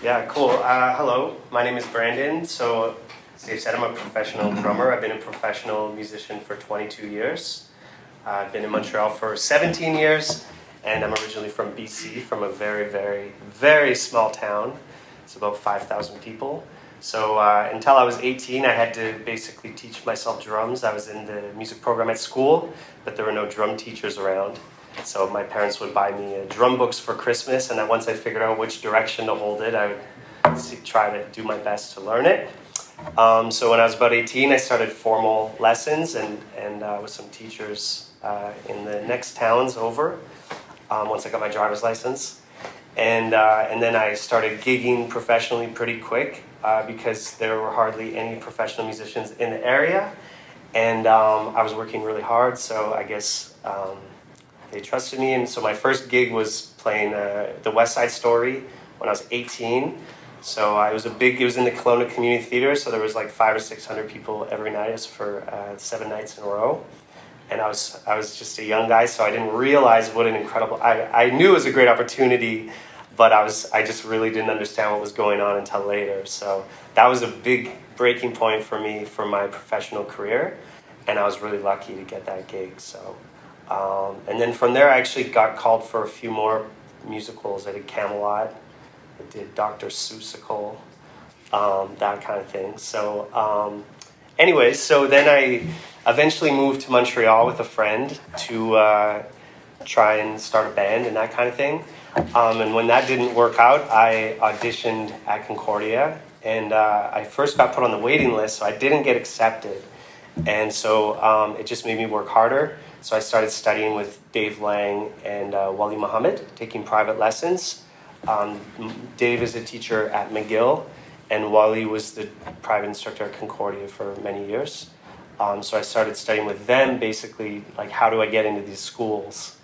Yeah, cool. Hello, my name is Brandon. So, as Dave said, I'm a professional drummer. I've been a professional musician for 22 years. I've been in Montreal for 17 years, and I'm originally from BC, from a very, very, very small town. It's about 5,000 people. So until I was 18, I had to basically teach myself drums. I was in the music program at school, but there were no drum teachers around. So my parents would buy me drum books for Christmas, and then once I figured out which direction to hold it, I would try to do my best to learn it. So when I was about 18, I started formal lessons and with some teachers in the next towns over once I got my driver's license. And then I started gigging professionally pretty quick because there were hardly any professional musicians in the area. And I was working really hard, so I guess they trusted me. And so my first gig was playing the West Side Story when I was 18. So it was in the Kelowna Community Theatre, so there was like 500 or 600 people every night. It was for 7 nights in a row. And I was just a young guy, so I didn't realize what an incredible... I knew it was a great opportunity, but I just really didn't understand what was going on until later. So that was a big breaking point for me for my professional career, and I was really lucky to get that gig. So, and then from there, I actually got called for a few more musicals. I did Camelot, I did Dr. Seussical, that kind of thing. So anyways, so then I eventually moved to Montreal with a friend to try and start a band and that kind of thing. And when that didn't work out, I auditioned at Concordia, and I first got put on the waiting list, so I didn't get accepted. And so it just made me work harder. So I started studying with Dave Lang and Wally Muhammad, taking private lessons. Dave is a teacher at McGill, and Wally was the private instructor at Concordia for many years. So I started studying with them, basically, like, how do I get into these schools?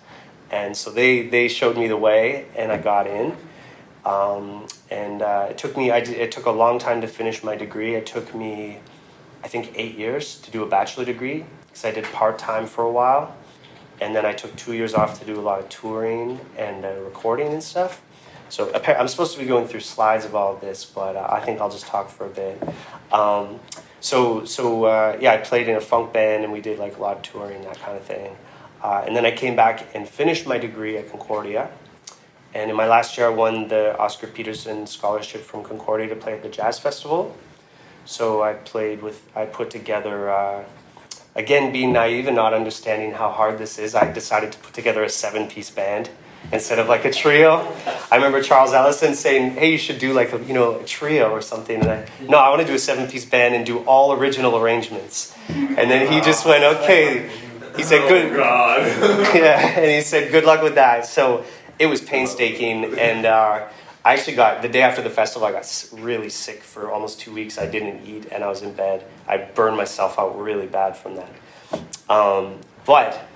And so they showed me the way, and I got in. It took a long time to finish my degree. It took me, I think, 8 years to do a bachelor degree, because I did part-time for a while. And then I took 2 years off to do a lot of touring and recording and stuff. So I'm supposed to be going through slides of all of this, but I think I'll just talk for a bit. I played in a funk band, and we did like a lot of touring, that kind of thing. And then I came back and finished my degree at Concordia. And in my last year, I won the Oscar Peterson Scholarship from Concordia to play at the Jazz Festival. So I put together, again, being naive and not understanding how hard this is, I decided to put together a 7-piece band instead of like a trio. I remember Charles Ellison saying, hey, you should do like a trio or something. And I want to do a 7-piece band and do all original arrangements. And then he just went, okay. He said, good. Oh, God. Yeah, and he said, good luck with that. So it was painstaking, and I actually the day after the festival, I got really sick for almost 2 weeks. I didn't eat, and I was in bed. I burned myself out really bad from that. But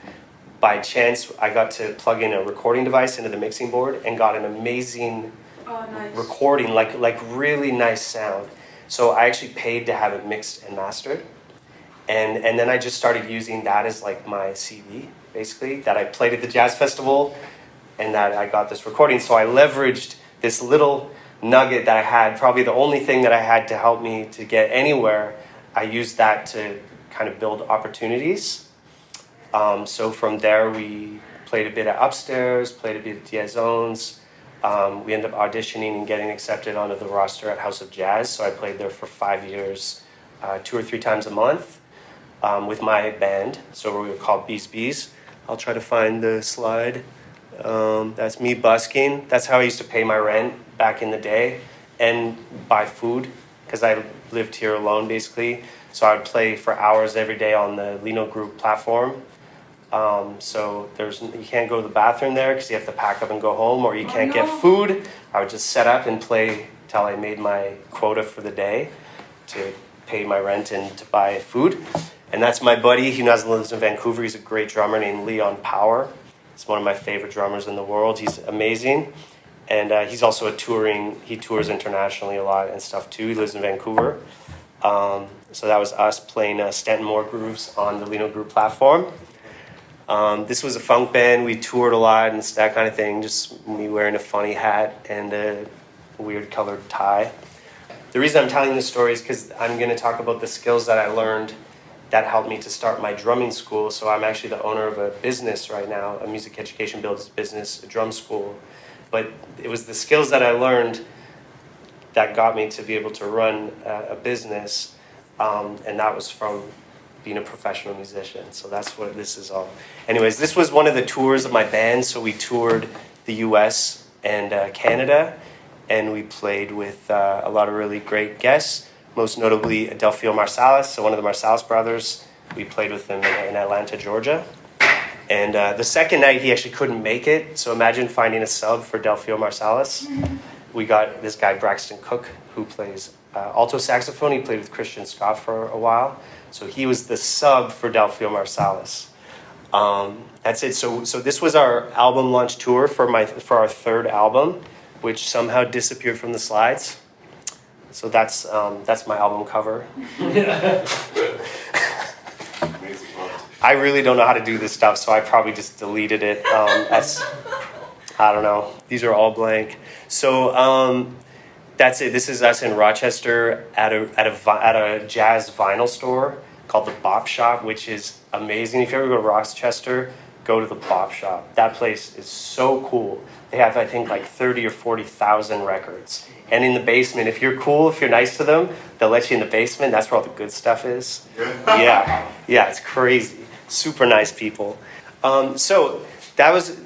by chance, I got to plug in a recording device into the mixing board and got an amazing recording, like really nice sound. So I actually paid to have it mixed and mastered. And then I just started using that as like my CD, basically, that I played at the Jazz Festival, and that I got this recording. So I leveraged this little nugget that I had, probably the only thing that I had to help me to get anywhere. I used that to kind of build opportunities. So from there, we played a bit at Upstairs, played a bit at Diazones. We ended up auditioning and getting accepted onto the roster at House of Jazz. So I played there for 5 years, 2 or 3 times a month. With my band, so we were called Bees. I'll try to find the slide. That's me busking. That's how I used to pay my rent back in the day, and buy food, because I lived here alone, basically. So I would play for hours every day on the Lino Group platform. So you can't go to the bathroom there, because you have to pack up and go home, or you can't get food. I would just set up and play till I made my quota for the day to pay my rent and to buy food. And that's my buddy. He now lives in Vancouver. He's a great drummer named Leon Power. He's one of my favorite drummers in the world. He's amazing. And he's also he tours internationally a lot and stuff too. He lives in Vancouver. So that was us playing Stanton Moore grooves on the Lino Group platform. This was a funk band. We toured a lot and that kind of thing. Just me wearing a funny hat and weird colored tie. The reason I'm telling this story is because I'm going to talk about the skills that I learned that helped me to start my drumming school. So I'm actually the owner of a business right now, a music education business, a drum school. But it was the skills that I learned that got me to be able to run a business, and that was from being a professional musician. So that's what this is all. Anyways, this was one of the tours of my band. So we toured the US and Canada, and we played with a lot of really great guests, most notably Delphio Marsalis, so one of the Marsalis brothers. We played with him in Atlanta, Georgia. And the second night, he actually couldn't make it. So imagine finding a sub for Delphio Marsalis. We got this guy, Braxton Cook, who plays alto saxophone. He played with Christian Scott for a while. So he was the sub for Delphio Marsalis. That's it. So this was our album launch tour for our third album, which somehow disappeared from the slides. So that's my album cover. I really don't know how to do this stuff, so I probably just deleted it. I don't know. These are all blank. So that's it. This is us in Rochester at a jazz vinyl store called the Bop Shop, which is amazing. If you ever go to Rochester, go to the Bop Shop. That place is so cool. They have, I think, like 30 or 40,000 records. And in the basement, if you're cool, if you're nice to them, they'll let you in the basement. That's where all the good stuff is. Yeah, it's crazy. Super nice people. So that was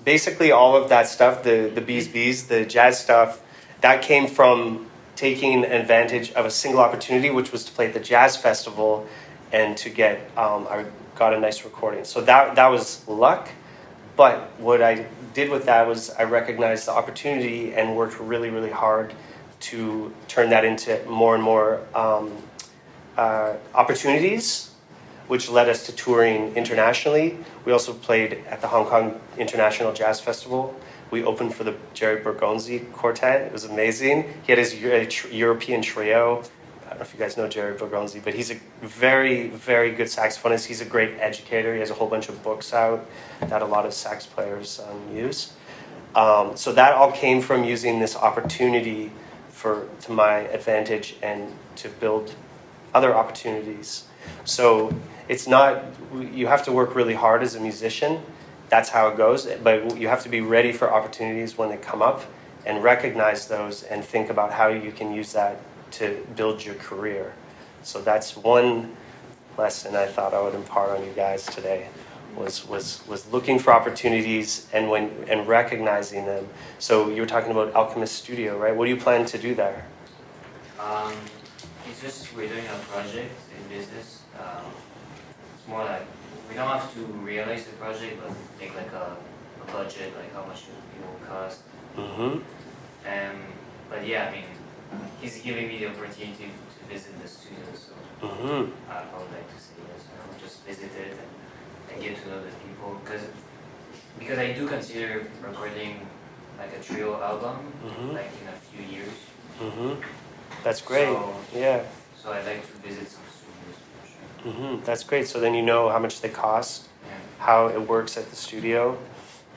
basically all of that stuff, the bees, the jazz stuff, that came from taking advantage of a single opportunity, which was to play at the jazz festival and to get, I got a nice recording. So that was luck. But what I did with that was I recognized the opportunity and worked really, really hard to turn that into more and more opportunities, which led us to touring internationally. We also played at the Hong Kong International Jazz Festival. We opened for the Jerry Bergonzi Quartet. It was amazing. He had his European trio. I don't know if you guys know Jerry Bergonzi, but he's a very, very good saxophonist. He's a great educator. He has a whole bunch of books out that a lot of sax players use. So that all came from using this opportunity to my advantage and to build other opportunities. So it's not, you have to work really hard as a musician. That's how it goes. But you have to be ready for opportunities when they come up and recognize those and think about how you can use that to build your career. So that's one lesson I thought I would impart on you guys today, was looking for opportunities and recognizing them. So you were talking about Alchemist Studio, right? What do you plan to do there? It's just we're doing a project in business. It's more like we don't have to realize the project, but take like a budget, like how much it will cost. Mm-hmm. But yeah, I mean, he's giving me the opportunity to visit the studio, so Mm-hmm. I would like to say yes. Just visit it and get to know the people, because I do consider recording like a trio album, Mm-hmm. like in a few years. Mm-hmm. That's great. So, Yeah. So I'd like to visit some studios for sure. Mm-hmm. That's great. So then you know how much they cost, Yeah. how it works at the studio.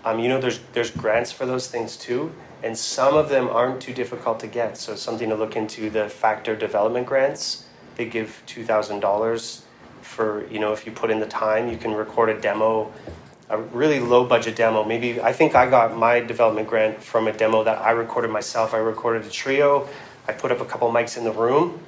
There's grants for those things too, and some of them aren't too difficult to get. So something to look into, the Factor Development Grants. They give $2,000 for, if you put in the time, you can record a demo, a really low budget demo. Maybe, I think I got my development grant from a demo that I recorded myself. I recorded a trio. I put up a couple mics in the room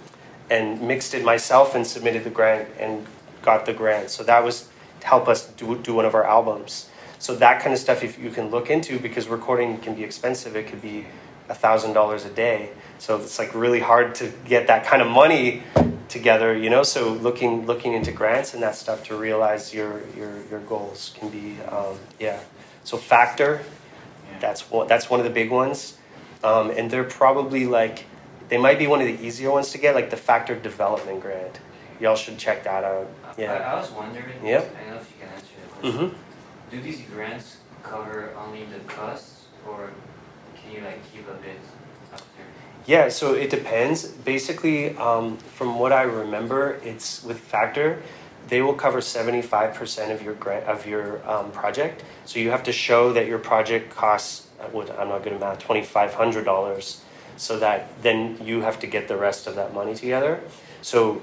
and mixed it myself and submitted the grant and got the grant. So that was to help us do one of our albums. So that kind of stuff, if you can look into, because recording can be expensive. It could be $1,000 a day. So it's like really hard to get that kind of money together, So looking into grants and that stuff to realize your goals can be, So Factor, that's one of the big ones, and they're probably they might be one of the easier ones to get, like the Factor Development Grant. Y'all should check that out. Yeah. I was wondering. Yep. I don't know if you can answer the question. Mm-hmm. Do these grants cover only the costs, or can you keep a bit after? Yeah, so it depends. Basically, from what I remember, it's with Factor, they will cover 75% of your project. So you have to show that your project costs I'm not good at math, $2,500, so that then you have to get the rest of that money together. So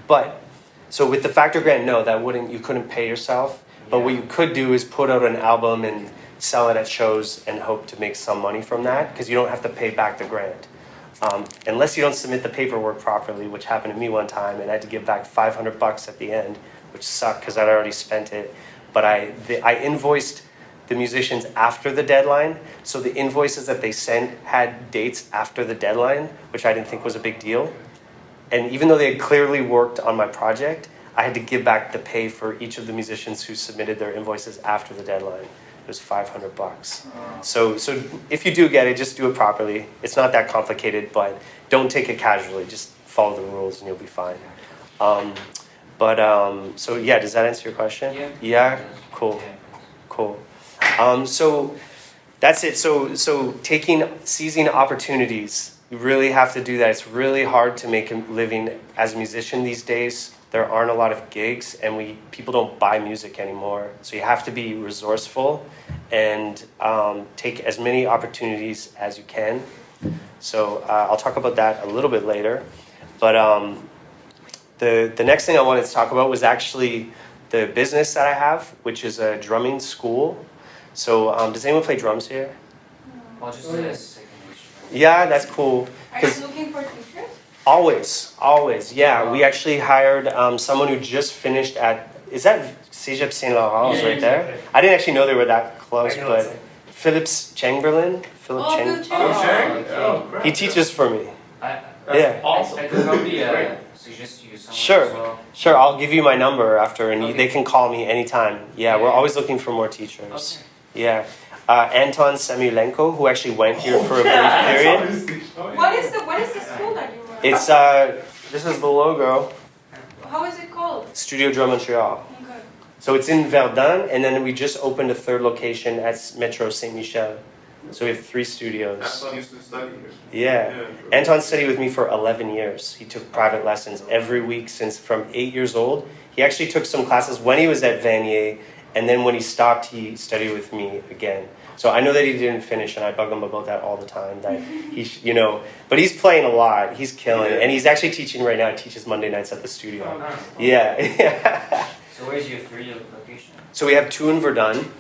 with the factor grant, no, you couldn't pay yourself. But what you could do is put out an album and sell it at shows and hope to make some money from that, because you don't have to pay back the grant. Unless you don't submit the paperwork properly, which happened to me one time, and I had to give back $500 at the end, which sucked because I'd already spent it. But I invoiced the musicians after the deadline, so the invoices that they sent had dates after the deadline, which I didn't think was a big deal. And even though they had clearly worked on my project, I had to give back the pay for each of the musicians who submitted their invoices after the deadline. It was $500. So if you do get it, just do it properly. It's not that complicated, but don't take it casually. Just follow the rules and you'll be fine. So yeah, does that answer your question? Yeah. Yeah? Cool. Cool. So that's it. So seizing opportunities, you really have to do that. It's really hard to make a living as a musician these days. There aren't a lot of gigs, and people don't buy music anymore. So you have to be resourceful and take as many opportunities as you can. So I'll talk about that a little bit later. But the next thing I wanted to talk about was actually the business that I have, which is a drumming school. So does anyone play drums here? Well, just this second instrument. Yeah, that's cool. Are you looking for teachers? Always. Yeah, we actually hired someone who just finished is that Cégep Saint Laurent's right there? I didn't actually know they were that close, but Philip Chamberlain. Phil Chamberlain. He teaches for me. Yeah. Awesome. I could probably suggest you someone as well. Sure. I'll give you my number after, and they can call me anytime. Yeah, we're always looking for more teachers. Okay. Yeah. Anton Samulenko, who actually went here for a brief period. What is the school that you run? It's this is the logo. How is it called? Studio Drum MTL. Okay. So it's in Verdun, and then we just opened a third location at Metro Saint Michel. So we have 3 studios. Anton used to study here. Yeah. Anton studied with me for 11 years. He took private lessons every week from 8 years old. He actually took some classes when he was at Vanier, and then when he stopped, he studied with me again. So I know that he didn't finish, and I bug him about that all the time. That but he's playing a lot. He's killing it, and he's actually teaching right now. He teaches Monday nights at the studio. Oh, nice. Yeah. So where's your 3 location? So we have 2 in Verdun.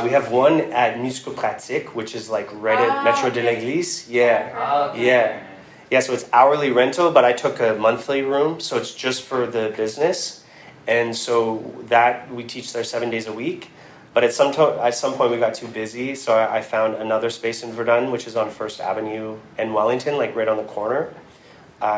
We have one at Musicopratique, which is like right at Metro de l'Église. Yeah. Okay. Yeah, so it's hourly rental, but I took a monthly room, so it's just for the business. And so that we teach there 7 days a week. But at some point we got too busy, so I found another space in Verdun, which is on First Avenue and Wellington, like right on the corner.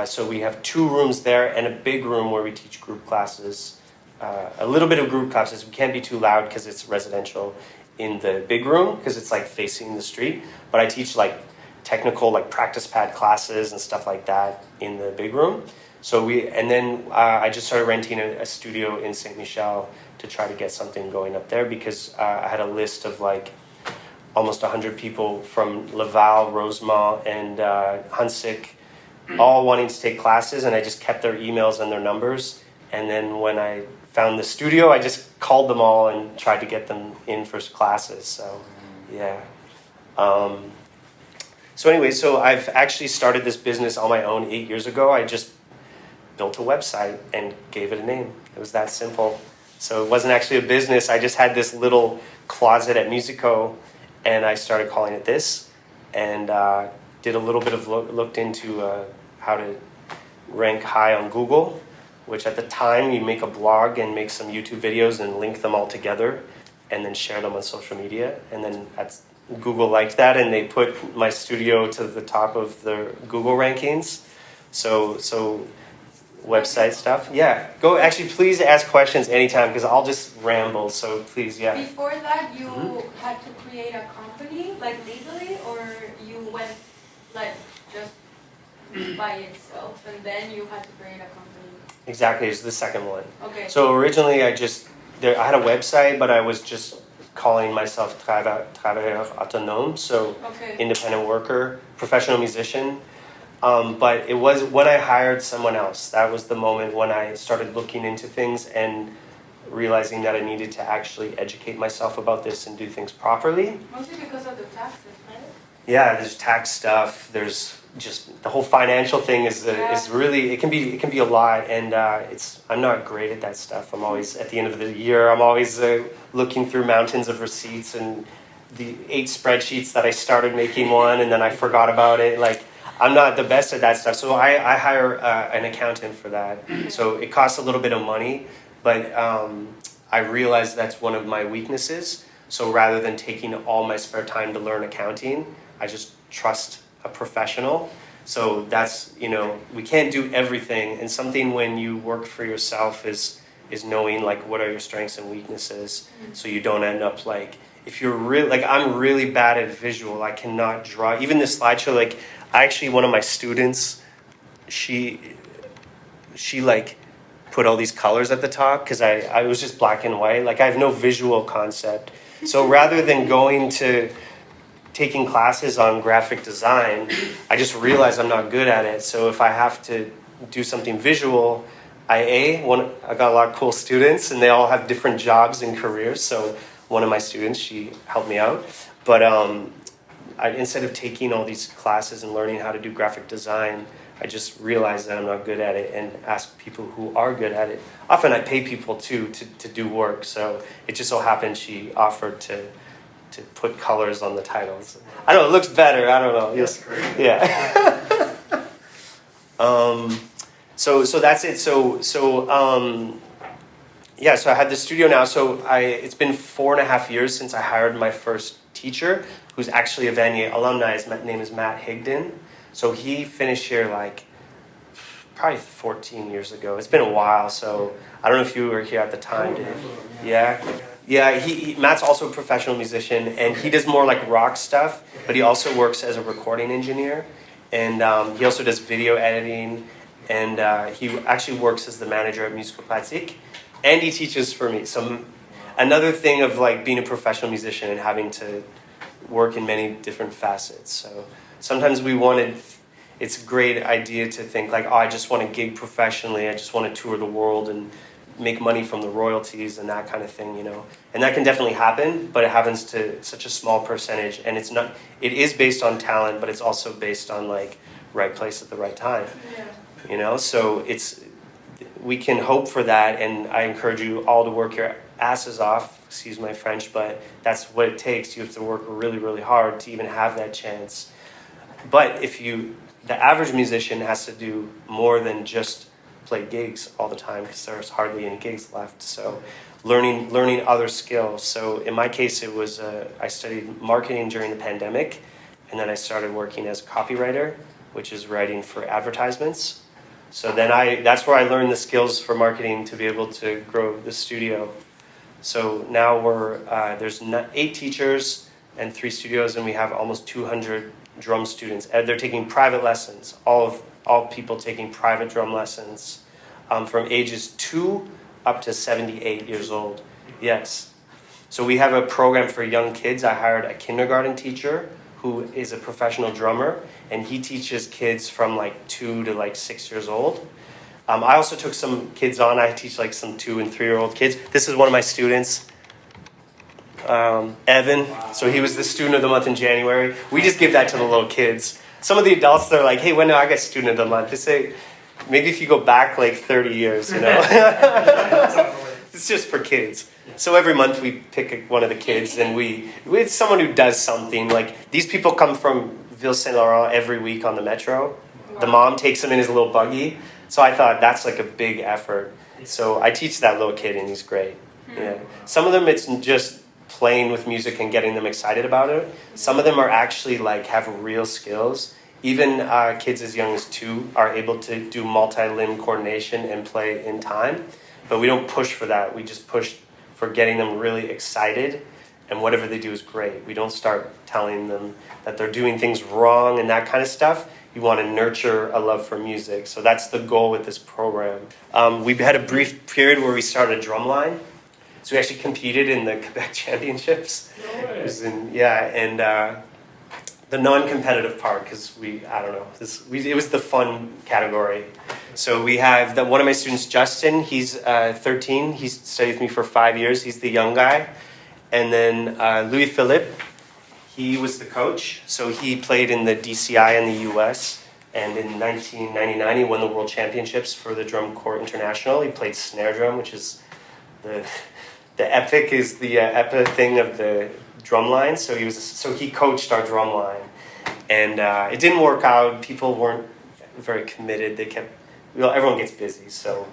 So we have 2 rooms there and a big room where we teach group classes. A little bit of group classes. We can't be too loud because it's residential in the big room because it's like facing the street. But I teach like technical like practice pad classes and stuff like that in the big room. So I just started renting a studio in Saint Michel to try to get something going up there because I had a list of like almost 100 people from Laval, Rosemont, and Hunsick, all wanting to take classes, and I just kept their emails and their numbers. And then when I found the studio, I just called them all and tried to get them in for classes. So, yeah. So I've actually started this business on my own 8 years ago. I just built a website and gave it a name. It was that simple. So it wasn't actually a business. I just had this little closet at Musico, and I started calling it this, and did a little bit of looked into how to rank high on Google, which at the time you make a blog and make some YouTube videos and link them all together, and then share them on social media, and then Google liked that, and they put my studio to the top of the Google rankings. So website stuff. Yeah, go. Actually, please ask questions anytime because I'll just ramble. So please, yeah. Before that, you had to create a company, like legally, or you went like just by itself, and then you had to create a company. Exactly, it's the second one. Okay. So originally, I had a website, but I was just calling myself travailleur autonome, so independent worker, professional musician. But it was when I hired someone else. That was the moment when I started looking into things and realizing that I needed to actually educate myself about this and do things properly. Mostly because of the taxes, right? Yeah, there's tax stuff. There's just the whole financial thing is really it can be a lot, and I'm not great at that stuff. I'm always at the end of the year. I'm always looking through mountains of receipts and the 8 spreadsheets that I started making one, and then I forgot about it. Like I'm not the best at that stuff, so I hire an accountant for that. So it costs a little bit of money, but I realize that's one of my weaknesses. So rather than taking all my spare time to learn accounting, I just trust a professional. So that's, we can't do everything. And something when you work for yourself is knowing like what are your strengths and weaknesses. So you don't end up like, if you're really, like I'm really bad at visual. I cannot draw. Even this slideshow, like one of my students, she like put all these colors at the top because I was just black and white. Like I have no visual concept. So rather than taking classes on graphic design, I just realized I'm not good at it. So if I have to do something visual, I got a lot of cool students and they all have different jobs and careers. So one of my students, she helped me out. But instead of taking all these classes and learning how to do graphic design, I just realized that I'm not good at it and ask people who are good at it. Often I pay people too to do work. So it just so happened she offered to put colors on the titles. I don't know, it looks better. I don't know. Yes. Yeah. So that's it. So I had the studio now. So it's been 4.5 years since I hired my first teacher, who's actually a Vanier alumni. His name is Matt Higdon. So he finished here like probably 14 years ago. It's been a while, so I don't know if you were here at the time, Dave. Yeah. Yeah, Matt's also a professional musician, and he does more like rock stuff, but he also works as a recording engineer, and he also does video editing, and he actually works as the manager at Musical Pratique, and he teaches for me. So another thing of like being a professional musician and having to work in many different facets. So sometimes it's a great idea to think like, I just want to gig professionally, I just want to tour the world and make money from the royalties and that kind of thing, And that can definitely happen, but it happens to such a small percentage, and it is based on talent, but it's also based on like right place at the right time. Yeah. So we can hope for that, and I encourage you all to work your asses off, excuse my French, but that's what it takes. You have to work really, really hard to even have that chance. But the average musician has to do more than just play gigs all the time because there's hardly any gigs left. So learning other skills. So in my case, it was I studied marketing during the pandemic, and then I started working as a copywriter, which is writing for advertisements. So then that's where I learned the skills for marketing to be able to grow the studio. So now there's 8 teachers and 3 studios, and we have almost 200 drum students. They're taking private lessons. All people taking private drum lessons from ages 2 up to 78 years old. Yes. So we have a program for young kids. I hired a kindergarten teacher who is a professional drummer, and he teaches kids from like 2 to like 6 years old. I also took some kids on. I teach like some 2 and 3-year-old kids. This is one of my students, Evan. So he was the student of the month in January. We just give that to the little kids. Some of the adults, they're like, hey, when do I get student of the month? They say, maybe if you go back like 30 years, It's just for kids. So every month we pick one of the kids, and it's someone who does something. Like these people come from Ville Saint Laurent every week on the metro. The mom takes them in his little buggy. So I thought that's like a big effort. So I teach that little kid, and he's great. Yeah. Some of them, it's just playing with music and getting them excited about it. Some of them are actually like have real skills. Even kids as young as 2 are able to do multi-limb coordination and play in time. But we don't push for that. We just push for getting them really excited, and whatever they do is great. We don't start telling them that they're doing things wrong and that kind of stuff. You want to nurture a love for music. So that's the goal with this program. We had a brief period where we started a drum line. So we actually competed in the Quebec Championships. The non-competitive part, because it was the fun category. So we have one of my students, Justin. He's 13. He's studied with me for 5 years. He's the young guy. And then Louis Philippe, he was the coach. So he played in the DCI in the U.S. And in 1999, he won the World Championships for the Drum Corps International. He played snare drum, which is the epic is the epic thing of the drum line. So he coached our drum line, and it didn't work out. People weren't very committed. Everyone gets busy, so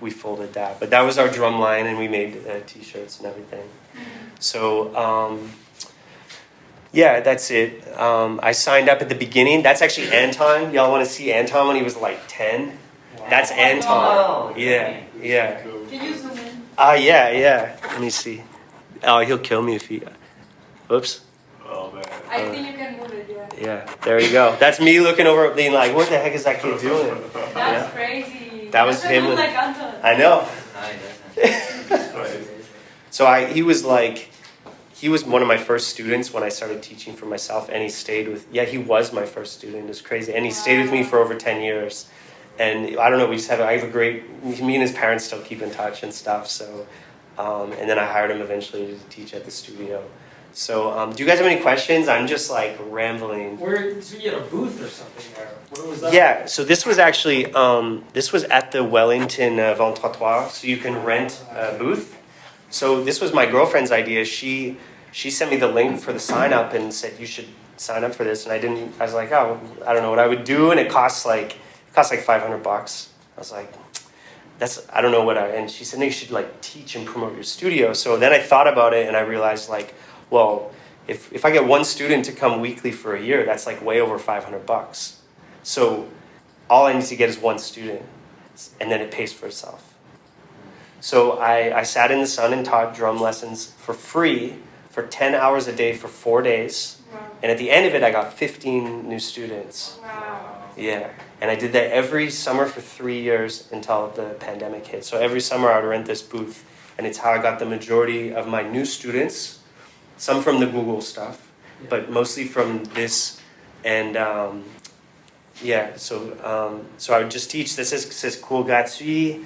we folded that. But that was our drum line, and we made T-shirts and everything. So yeah, that's it. I signed up at the beginning. That's actually Anton. Y'all want to see Anton when he was like 10? Wow. That's Anton. Wow. Yeah. Can you zoom in? Yeah. Let me see. Oh, he'll kill me if he. Oops. Oh man. I think you can move it, yeah. Yeah, there you go. That's me looking over, being like, "What the heck is that kid doing?" That's crazy. That was Doesn't him. look like Anton. I know. Nice. So he was one of my first students when I started teaching for myself, and he stayed with. Yeah, he was my first student. It was crazy, and he stayed with me for over 10 years. And I don't know. I have a great. Me and his parents still keep in touch and stuff. So, and then I hired him eventually to teach at the studio. So, do you guys have any questions? I'm just like rambling. So you had a booth or something there. What was that? Yeah, so this was actually, this was at the Wellington Vent-Trottoir, so you can rent a booth. So this was my girlfriend's idea. She sent me the link for the sign up and said, you should sign up for this. And I was like, oh, I don't know what I would do. And it costs like $500. I was like, I don't know and she said, no, you should like teach and promote your studio. So then I thought about it and I realized like, well, if I get one student to come weekly for a year, that's like way over $500. So all I need to get is one student, and then it pays for itself. So I sat in the sun and taught drum lessons for free for 10 hours a day for 4 days. Wow. And at the end of it, I got 15 new students. Wow. Yeah. And I did that every summer for 3 years until the pandemic hit. So every summer I would rent this booth, and it's how I got the majority of my new students. Some from the Google stuff, but mostly from this, and so I would just teach. This says cool gratuit,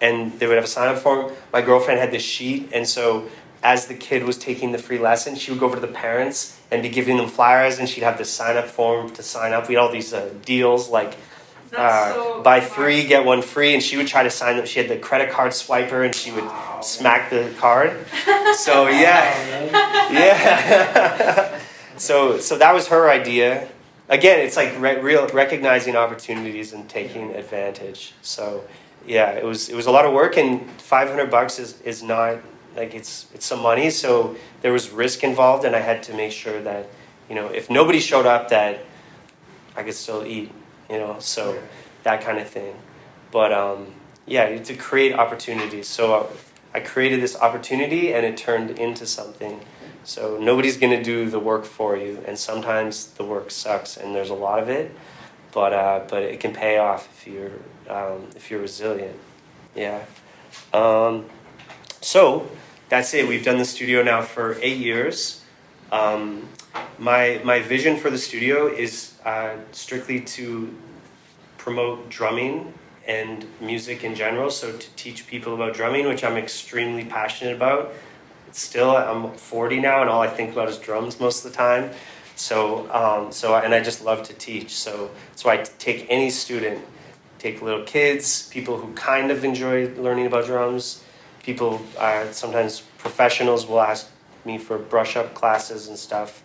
and they would have a sign up form. My girlfriend had this sheet, and so as the kid was taking the free lesson, she would go over to the parents and be giving them flyers, and she'd have this sign up form to sign up. We had all these deals like. Buy 3, get 1 free, and she would try to sign them. She had the credit card swiper, and she would smack the card. So yeah. So that was her idea. Again, it's like real recognizing opportunities and taking advantage. So yeah, it was a lot of work, and $500 is not like it's some money. So there was risk involved, and I had to make sure that if nobody showed up, that I could still eat. So that kind of thing. But to create opportunities. So I created this opportunity and it turned into something. So nobody's going to do the work for you, and sometimes the work sucks and there's a lot of it, but it can pay off if you're resilient. Yeah. So that's it. We've done the studio now for 8 years. My vision for the studio is strictly to promote drumming and music in general, so to teach people about drumming, which I'm extremely passionate about. I'm 40 now, and all I think about is drums most of the time. And I just love to teach. So I take any student, take little kids, people who kind of enjoy learning about drums, people, sometimes professionals will ask me for brush-up classes and stuff.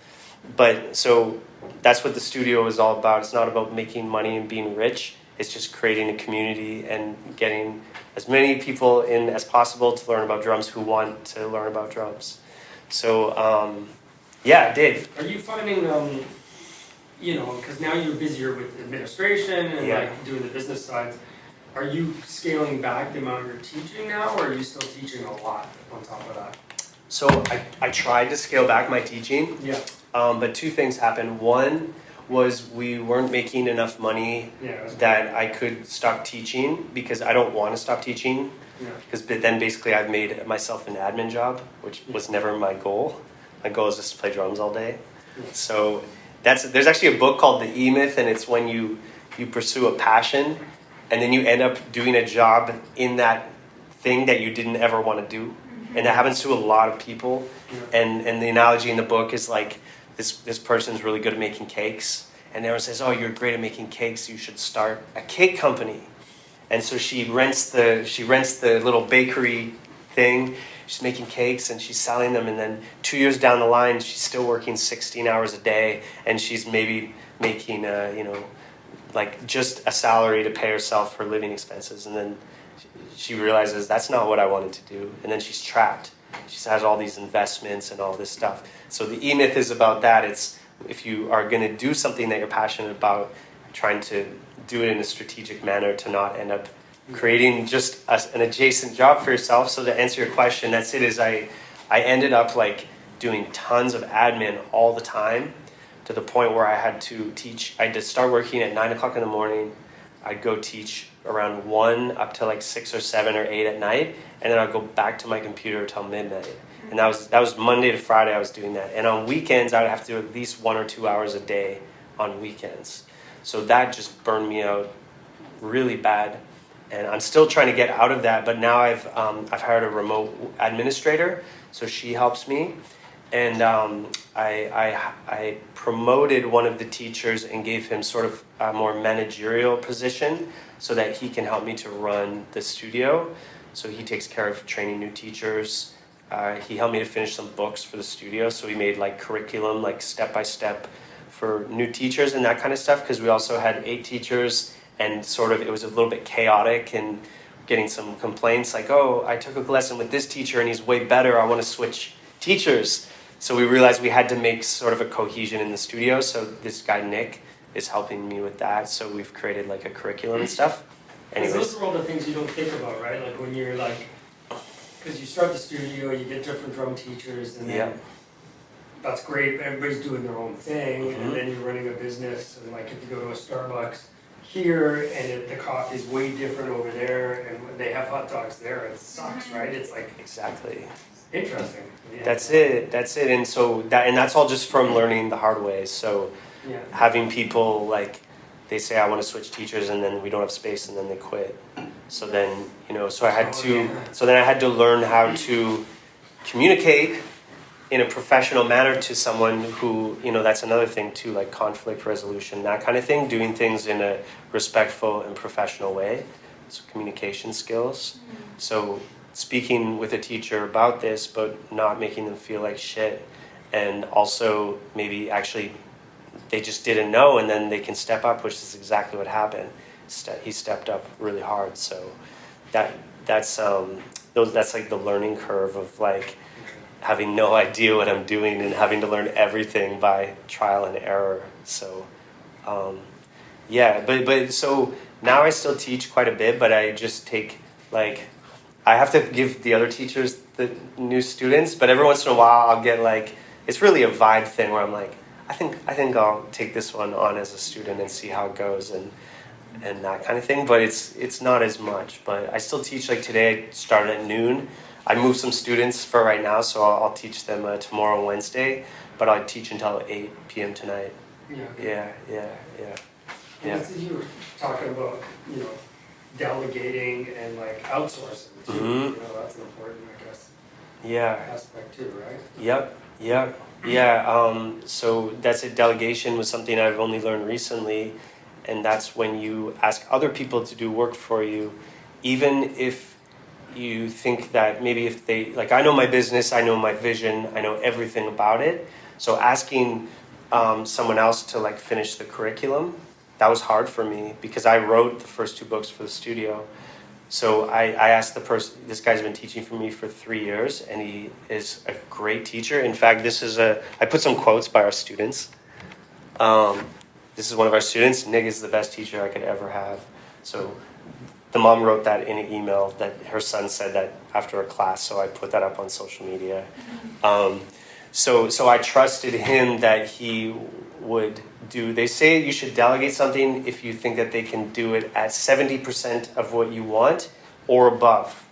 But so that's what the studio is all about. It's not about making money and being rich. It's just creating a community and getting as many people in as possible to learn about drums who want to learn about drums. So, Dave. Are you finding, because now you're busier with administration and like doing the business side, are you scaling back the amount you're teaching now, or are you still teaching a lot on top of that? So I tried to scale back my teaching. Yeah. But 2 things happened. One was we weren't making enough money that I could stop teaching, because I don't want to stop teaching. Because then basically I've made myself an admin job, which was never my goal. My goal is just to play drums all day. So there's actually a book called The E-Myth, and it's when you pursue a passion and then you end up doing a job in that thing that you didn't ever want to do. And that happens to a lot of people. And the analogy in the book is like, this person's really good at making cakes. And everyone says, oh, you're great at making cakes. You should start a cake company. And so she rents the little bakery thing. She's making cakes and she's selling them. And then 2 years down the line, she's still working 16 hours a day. And she's maybe making, like just a salary to pay herself for living expenses. And then she realizes that's not what I wanted to do. And then she's trapped. She has all these investments and all this stuff. So the E-Myth is about that. It's if you are going to do something that you're passionate about, trying to do it in a strategic manner to not end up creating just an adjacent job for yourself. So to answer your question, that's it. Is I ended up like doing tons of admin all the time to the point where I had to teach. I had to start working at 9 o'clock in the morning. I'd go teach around 1 up to like 6 or 7 or 8 at night, and then I'd go back to my computer till midnight. And that was Monday to Friday I was doing that. And on weekends I would have to do at least 1 or 2 hours a day on weekends. So that just burned me out really bad. And I'm still trying to get out of that, but now I've hired a remote administrator, so she helps me. And I promoted one of the teachers and gave him sort of a more managerial position so that he can help me to run the studio. So he takes care of training new teachers. He helped me to finish some books for the studio. So we made like curriculum, like step-by-step for new teachers and that kind of stuff, because we also had 8 teachers and sort of it was a little bit chaotic and getting some complaints like, oh, I took a lesson with this teacher and he's way better. I want to switch teachers. So we realized we had to make sort of a cohesion in the studio. So this guy, Nick, is helping me with that. So we've created like a curriculum and stuff. Anyways. Those are all the things you don't think about, right? Like when you're like, because you start the studio, you get different drum teachers, and then that's great. Everybody's doing their own thing, and then you're running a business. And like if you go to a Starbucks here, and the coffee's way different over there, and they have hot dogs there, it sucks, right? It's like Exactly. interesting. Yeah. That's it. And so that's all just from learning the hard way. So having people like, they say I want to switch teachers and then we don't have space and then they quit. So then, so I had to learn how to communicate in a professional manner to someone who, that's another thing too, like conflict resolution, that kind of thing, doing things in a respectful and professional way. So communication skills. So speaking with a teacher about this, but not making them feel like shit. And also maybe actually they just didn't know and then they can step up, which is exactly what happened. He stepped up really hard. So that's like the learning curve of like having no idea what I'm doing and having to learn everything by trial and error. So, but so now I still teach quite a bit, but I just take like, I have to give the other teachers the new students, but every once in a while I'll get like, it's really a vibe thing where I'm like, I think I'll take this one on as a student and see how it goes and that kind of thing, but it's not as much. But I still teach. Like today I started at noon. I moved some students for right now, so I'll teach them tomorrow and Wednesday, but I'll teach until 8 p.m. tonight. Yeah. You were talking about, delegating and like outsourcing too. That's an important, I guess, aspect too, right? Yep. So that's it. Delegation was something I've only learned recently, and that's when you ask other people to do work for you, even if you think that maybe if they, like I know my business, I know my vision, I know everything about it. So asking someone else to like finish the curriculum, that was hard for me because I wrote the first 2 books for the studio. So I asked the person, this guy's been teaching for me for 3 years and he is a great teacher. In fact, I put some quotes by our students. This is one of our students. Nick is the best teacher I could ever have. So the mom wrote that in an email that her son said that after a class. So I put that up on social media. So I trusted him that he would do. They say you should delegate something if you think that they can do it at 70% of what you want or above.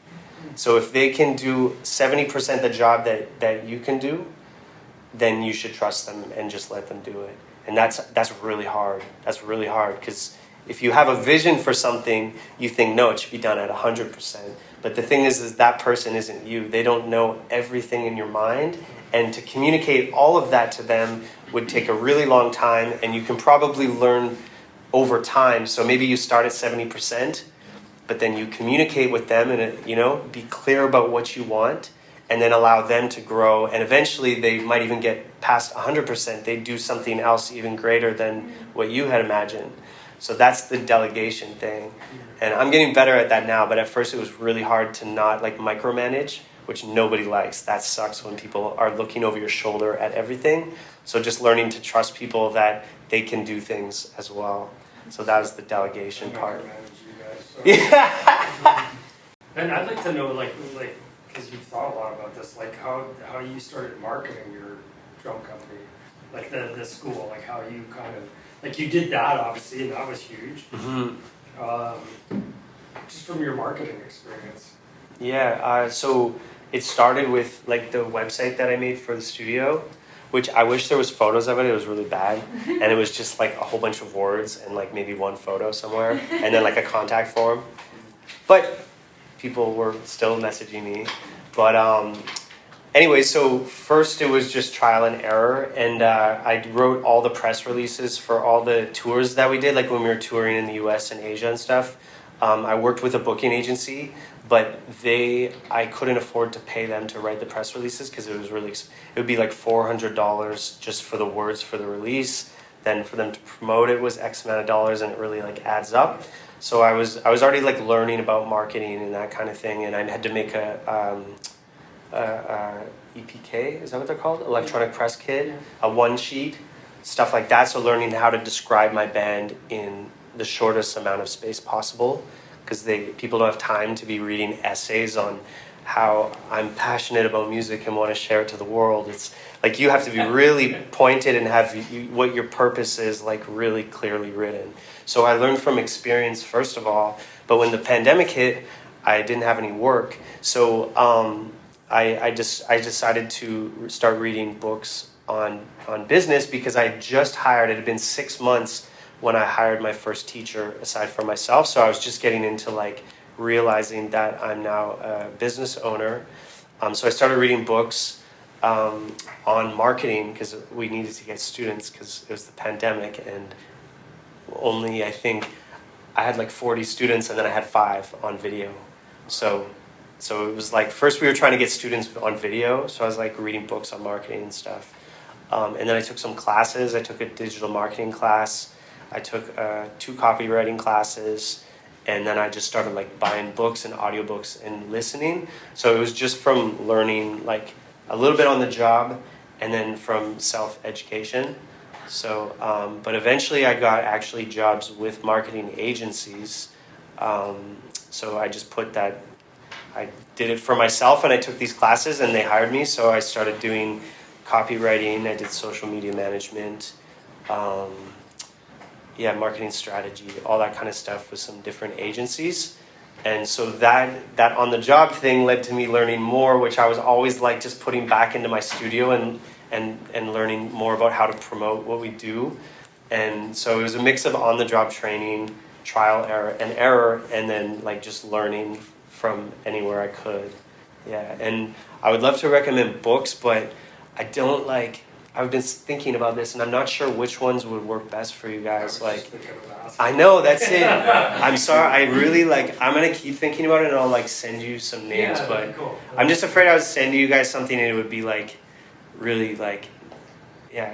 So if they can do 70% the job that you can do, then you should trust them and just let them do it. And that's really hard. That's really hard because if you have a vision for something, you think, no, it should be done at 100%. But the thing is that person isn't you. They don't know everything in your mind. And to communicate all of that to them would take a really long time, and you can probably learn over time. So maybe you start at 70%, but then you communicate with them and, be clear about what you want, and then allow them to grow. And eventually they might even get past 100%. They do something else even greater than what you had imagined. So that's the delegation thing. And I'm getting better at that now, but at first it was really hard to not micromanage, which nobody likes. That sucks when people are looking over your shoulder at everything. So just learning to trust people that they can do things as well. So that was the delegation part. Yeah. And I'd like to know, because you've thought a lot about this, how you started marketing your drum company, the school, how you kind of, you did that obviously, and that was huge. Mm-hmm. Just from your marketing experience. Yeah, so it started with the website that I made for the studio, which I wish there was photos of it. It was really bad, and it was just a whole bunch of words and maybe one photo somewhere, and then a contact form. But people were still messaging me. But anyway, so first it was just trial and error, and I wrote all the press releases for all the tours that we did, when we were touring in the US and Asia and stuff. I worked with a booking agency, but I couldn't afford to pay them to write the press releases because it would be $400 just for the words for the release. Then for them to promote it was X amount of dollars, and it really adds up. So I was already learning about marketing and that kind of thing, and I had to make a EPK, is that what they're called? Electronic press kit, a one sheet, stuff like that. So learning how to describe my band in the shortest amount of space possible, because people don't have time to be reading essays on how I'm passionate about music and want to share it to the world. It's you have to be really pointed and have what your purpose is really clearly written. So I learned from experience first of all, but when the pandemic hit, I didn't have any work. So I decided to start reading books on business, because I just hired, it had been 6 months when I hired my first teacher aside from myself. So I was just getting into realizing that I'm now a business owner. So I started reading books on marketing, because we needed to get students because it was the pandemic, and only I think I had 40 students, and then I had 5 on video. So it was first we were trying to get students on video, so I was reading books on marketing and stuff. And then I took some classes. I took a digital marketing class. I took 2 copywriting classes, and then I just started buying books and audiobooks and listening. So it was just from learning a little bit on the job, and then from self-education. So, but eventually I got actually jobs with marketing agencies. So I just I did it for myself, and I took these classes and they hired me. So I started doing copywriting. I did social media management. Marketing strategy, all that kind of stuff with some different agencies. And so that on the job thing led to me learning more, which I was always just putting back into my studio and learning more about how to promote what we do. And so it was a mix of on the job training, trial and error, and then just learning from anywhere I could. Yeah. And I would love to recommend books, but I don't I've been thinking about this, and I'm not sure which ones would work best for you guys. I know, that's it. I'm sorry. I really I'm gonna keep thinking about it, and I'll send you some names. Yeah, but cool. I'm just afraid I would send you guys something, and it would be really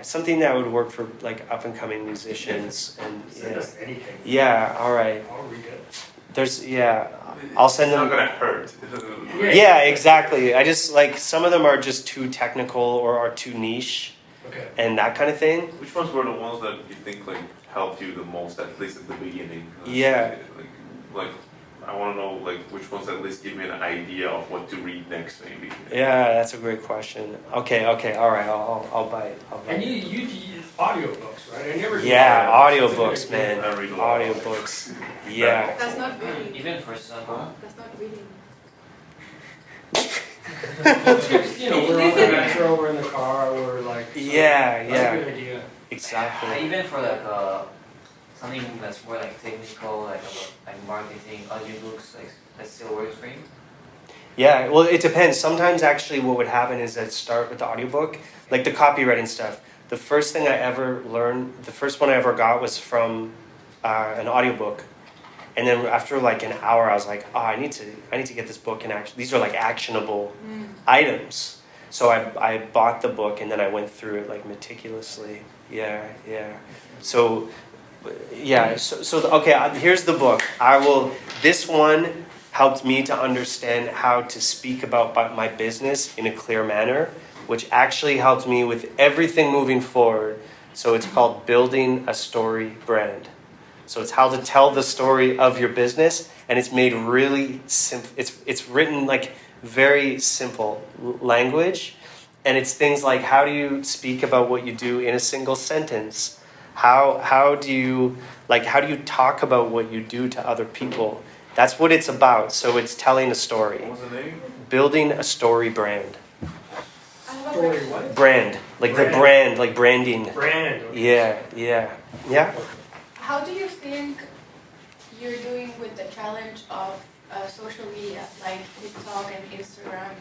something that would work for up and coming musicians. And Send us anything. Yeah. All right. I'll read it. I'll send them. It's not gonna hurt. Yeah, exactly. I just some of them are just too technical or are too niche. Okay. And that kind of thing. Which ones were the ones that you think helped you the most, at least at the beginning? Yeah. I want to know which ones at least give me an idea of what to read next, maybe. Yeah, that's a great question. Okay, all right, I'll buy it. And you use audiobooks, right? I never. Yeah, audiobooks, man. I read a lot. Audiobooks. Yeah. That's not reading. Even for some, That's not reading. We're on the metro, we're in the car, we're Yeah. That's a good idea. Exactly. even for something that's more like technical, like about like marketing, audiobooks, like that still works for you? Yeah, well, it depends. Sometimes actually what would happen is I'd start with the audiobook, like the copywriting stuff. The first thing I ever learned, the first one I ever got was from an audiobook. And then after like an hour, I was like, oh, I need to get this book and these are like actionable items. So I bought the book and then I went through it like meticulously. Yeah. So okay, here's the book. This one helped me to understand how to speak about my business in a clear manner, which actually helped me with everything moving forward. So it's called Building a Story Brand. So it's how to tell the story of your business, and it's made really simple. It's written like very simple language, and it's things like how do you speak about what you do in a single sentence? How do you talk about what you do to other people? That's what it's about. So it's telling a story. What was the name? Building a story brand. Story what? Brand, like Brand. the brand, like branding. Brand. Okay. Yeah. How do you think you're doing with the challenge of social media, like TikTok and Instagram?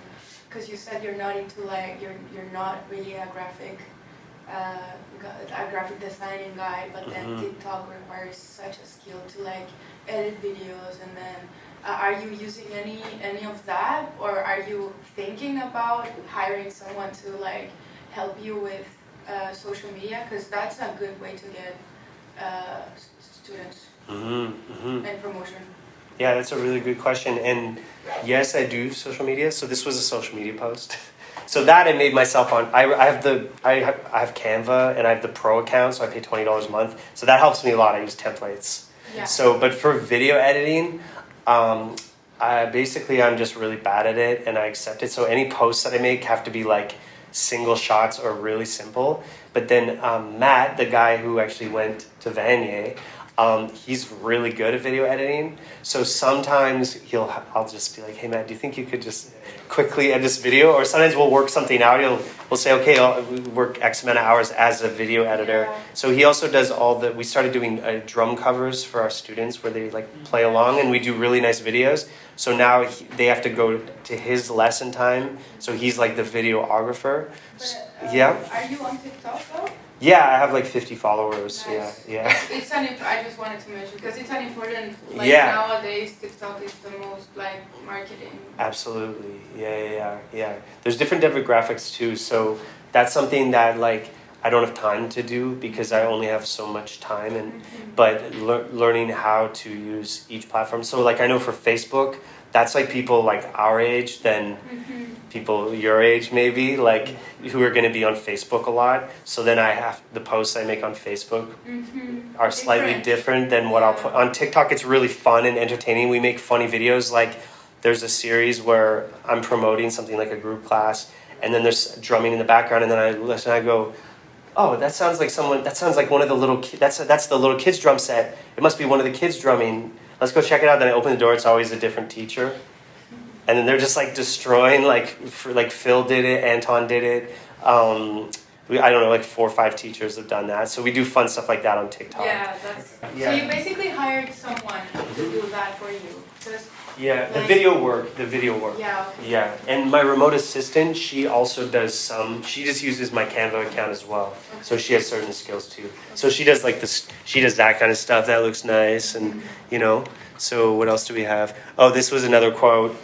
Because you said you're not into like you're not really a graphic designing guy, but then TikTok requires such a skill to like edit videos, and then are you using any of that, or are you thinking about hiring someone to like help you with social media? Because that's a good way to get students and promotion. Yeah, that's a really good question. And yes, I do social media. So this was a social media post. So that I made myself on. I have Canva and I have the Pro account, so I pay $20 a month. So that helps me a lot. I use templates. Yeah. So, but for video editing, I'm just really bad at it, and I accept it. So any posts that I make have to be like single shots or really simple. But then Matt, the guy who actually went to Vanier, he's really good at video editing. So sometimes I'll just be like, hey Matt, do you think you could just quickly edit this video? Or sometimes we'll work something out. We'll say, okay, I'll work X amount of hours as a video editor. Yeah. So he also does we started doing drum covers for our students where they like play along, and we do really nice videos. So now they have to go to his lesson time. So he's like the videographer. But, Yeah. Are you on TikTok though? Yeah, I have like 50 followers. Nice. Yeah. I just wanted to mention because it's an important. Like Yeah. Nowadays, TikTok is the most like marketing. Absolutely. Yeah. There's different demographics too. So that's something that like I don't have time to do because I only have so much time. But learning how to use each platform. So like I know for Facebook, that's like people like our age, then people your age maybe, like who are going to be on Facebook a lot. So then the posts I make on Facebook are slightly different than what I'll put on TikTok. It's really fun and entertaining. We make funny videos. Like there's a series where I'm promoting something like a group class, and then there's drumming in the background, and then I listen, I go, oh, that sounds like one of the little kids. That's the little kids drum set. It must be one of the kids drumming. Let's go check it out. Then I open the door. It's always a different teacher. And then they're just like destroying, like Phil did it, Anton did it. I don't know, like 4 or 5 teachers have done that. So we do fun stuff like that on TikTok. Yeah, So you basically hired someone to do that for you. The video work. Yeah. Okay. Yeah, and my remote assistant, she also does she just uses my Canva account as well. Okay. So she has certain skills too. So she does she does that kind of stuff. That looks nice, and so what else do we have? Oh, this was another quote.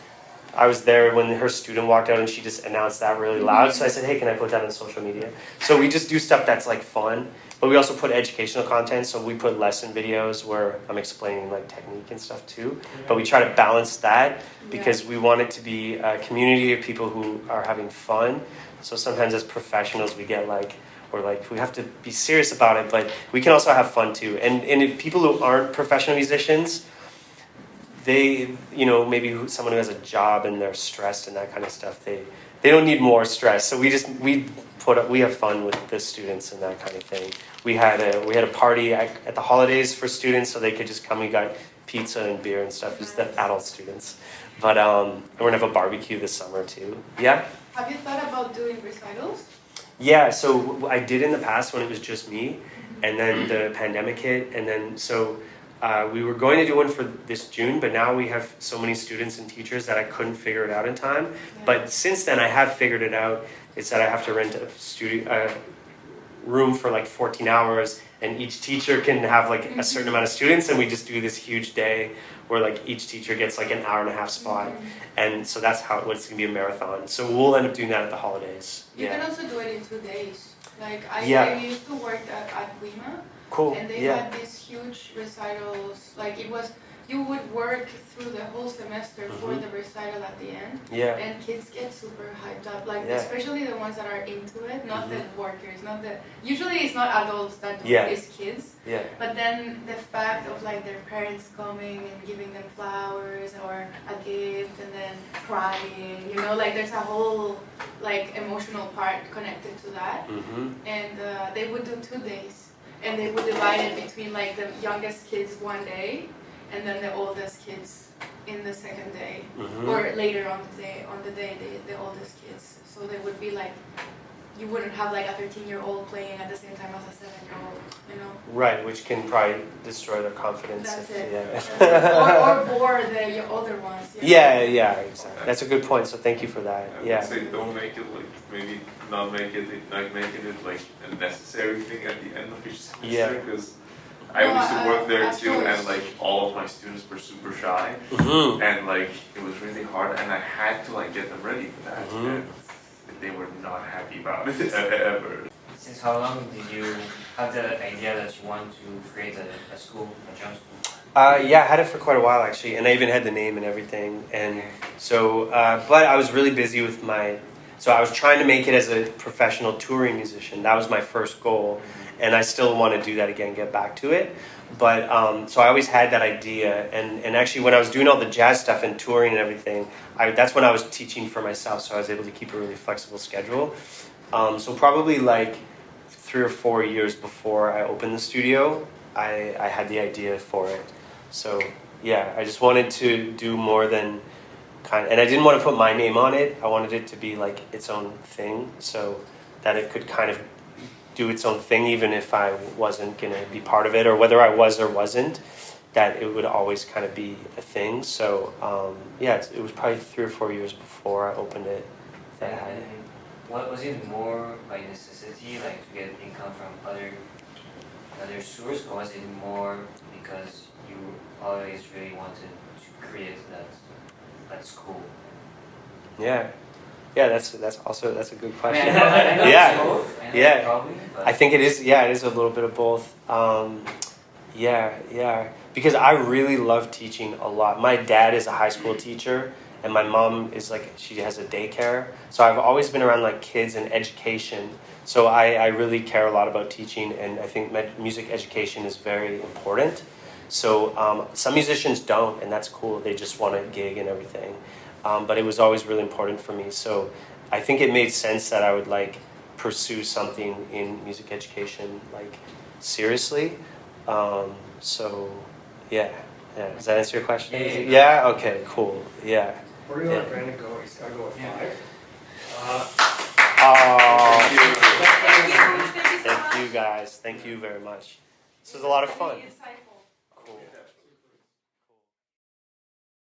I was there when her student walked out and she just announced that really loud. So I said, hey, can I put that on social media? So we just do stuff that's like fun, but we also put educational content. So we put lesson videos where I'm explaining like technique and stuff too. But we try to balance that because we want it to be a community of people who are having fun. So sometimes as professionals we get we have to be serious about it, but we can also have fun too. And if people who aren't professional musicians, they, maybe someone who has a job and they're stressed and that kind of stuff, they don't need more stress. So we have fun with the students and that kind of thing. We had a party at the holidays for students, so they could just come. We got pizza and beer and stuff. It's the adult students, but we're gonna have a barbecue this summer too. Yeah. Have you thought about doing recitals? Yeah. So I did in the past when it was just me. and then the pandemic hit, and then so we were going to do one for this June, but now we have so many students and teachers that I couldn't figure it out in time. Yeah. But since then, I have figured it out. It's that I have to rent a room for like 14 hours, and each teacher can have like a certain amount of students, and we just do this huge day where like each teacher gets like an hour and a half spot, and so that's how it's gonna be a marathon. So we'll end up doing that at the holidays. You Yeah. can also do it in 2 days. Like I used to work at Wima, Cool. and they Yeah. had these huge recitals. Like it was, you would work through the whole semester for the recital at the end. Yeah. And kids get super hyped up, like Yeah. especially the ones that are into it, not the workers, not the. Usually it's not adults that do Yeah. it, it's kids. Yeah. But then the fact of like their parents coming and giving them flowers or a gift and then crying, you know, like there's a whole like emotional part connected to that. And they would do 2 days, and they would divide it between like the youngest kids one day, and then the oldest kids in the second day, or later on the day the oldest kids. So they would be like, you wouldn't have like a 13-year-old playing at the same time as a 7-year-old, you know. Right, which can probably destroy their confidence. That's if, it. Yeah. or bore the older ones. You know? Yeah, exactly. That's a good point. So thank you for that. I would Yeah. say don't make it like, maybe not making it like a necessary thing at the end of each semester, Yeah. because No, I used to work there of too, and course. like all of my students were super shy, and like it was really hard, and I had to like get them ready for that, and they were not happy about it ever. Since how long did you have the idea that you want to create a school, a drum school? Yeah, I had it for quite a while actually, and I even had the name and everything. And so, but I was really busy with so I was trying to make it as a professional touring musician. That was my first goal, and I still want to do that again, get back to it. But so I always had that idea, and actually when I was doing all the jazz stuff and touring and everything, that's when I was teaching for myself, so I was able to keep a really flexible schedule. So probably like 3 or 4 years before I opened the studio, I had the idea for it. So yeah, I just wanted to do more than and I didn't want to put my name on it. I wanted it to be like its own thing, so that it could kind of do its own thing, even if I wasn't gonna be part of it, or whether I was or wasn't, that it would always kind of be a thing. So yeah, it was probably 3 or 4 years before I opened it that I had it. And what was it more by necessity, like to get income from other sources, or was it more because you always really wanted to create that school? Yeah, that's a good I question. mean, I know Yeah. it's both. I know Yeah. probably, but I think it is. Yeah, it is a little bit of both. Yeah. Because I really love teaching a lot. My dad is a high school teacher, and my mom is she has a daycare. So I've always been around like kids and education. So I really care a lot about teaching, and I think music education is very important. So some musicians don't, and that's cool. They just want to gig and everything. But it was always really important for me. So I think it made sense that I would like pursue something in music education like seriously. So yeah. Does that answer your question? Yeah. Okay. Cool. Yeah. Where do you want Brandon to go? He's got to go with 5. Oh, Thank you so thank much. you guys. Thank you very much. This was a lot of fun. Very insightful. Cool.